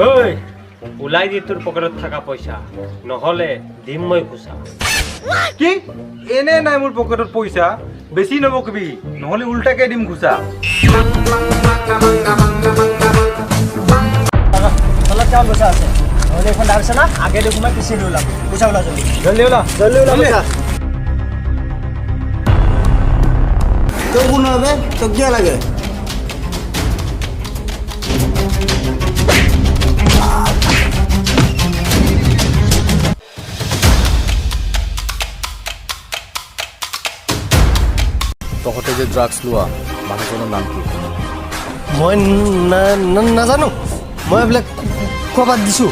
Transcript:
ঐ ওলাই দি তোৰ পকেটত থকা পইচা নহলে দিম মই খুচা কি এনে নাই মোৰ পকেটত পইচা বেছি নবকবি নহলে উল্টাকে দিম ঘুচা তলত কেমন পইচা আছে নহলে এখন ডাকছে না আগে দেখুমাই পিছিয়ে লৈ ওলাম পইচা ওলা জলদি ওলা পইচা তোর কোন হবে তো কি লাগে তহঁতে যে ড্ৰাগছ লোৱা মানুহজনৰ নাম কি মই নাজানো মই এইবিলাক খোৱা বাদ দিছোঁ